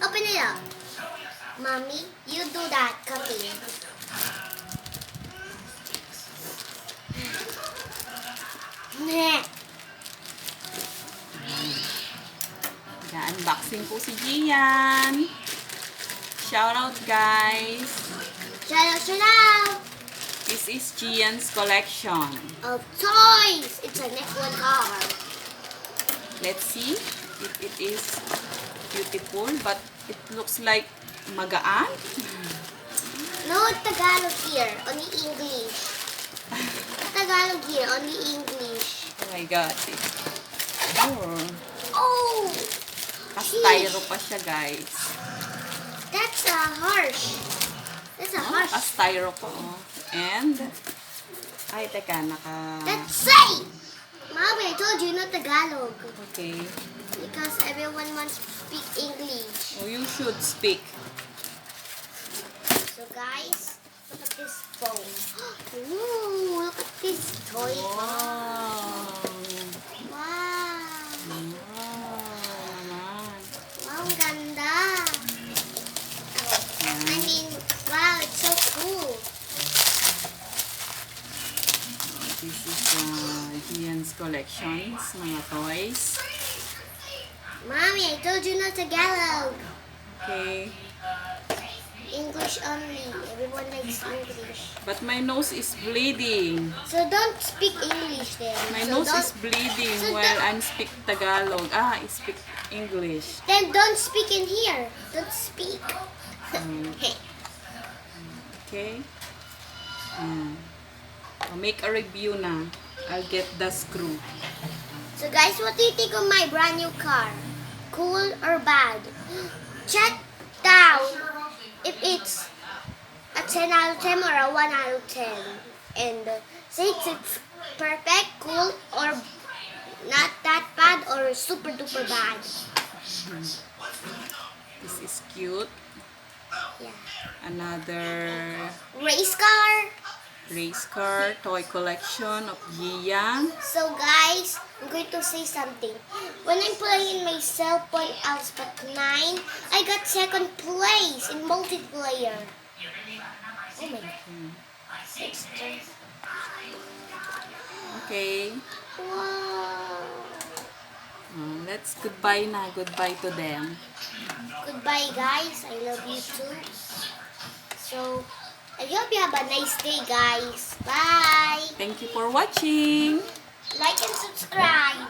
Open it up. Mommy, you do that cutting. Meh. Unboxing po si Jian. Shout out, guys. Shout out. This is Jian's collection. Of toys. It's a F1 car. Let's see if it is beautiful, but it looks like magaan. No Tagalog here, only English. Tagalog here, only English. Oh my God. Oh! Kastyro pa siya, guys. That's a harsh. That's a harsh. Kastyro pa. And, ay, teka, That's safe! Mommy, I told you not Tagalog. Okay. Because everyone wants to speak English. Oh, you should speak. So guys, look at this phone. Ooh, look at this toy phone. Wow. Wow. Wow, ang ganda. I mean, wow, it's so cool. This is Jian's collections, mga toys. Mommy, I told you not Tagalog. Okay. English only. Everyone likes English. But my nose is bleeding. So don't speak English then. My So nose don't- is bleeding so while don't- I'm speak Tagalog. I speak English. Then don't speak in here. Don't speak. Hey. Okay? I'll make a review na. I'll get the screw. So guys, what do you think of my brand new car? Cool or bad? Check down if it's a 10 out of 10 or a 1 out of 10. And say it's perfect, cool, or not that bad, or super duper bad. This is cute. Yeah. Another Race car. race car toy collection of Jian. So guys, I'm going to say something. When I'm playing my cell phone Alphabet 9, I got second place in multiplayer. Oh my god. Okay. Wow. Let's goodbye na. Goodbye to them. Goodbye guys. I love you too. So, I hope you have a nice day guys. Bye. Thank you for watching. Like and subscribe.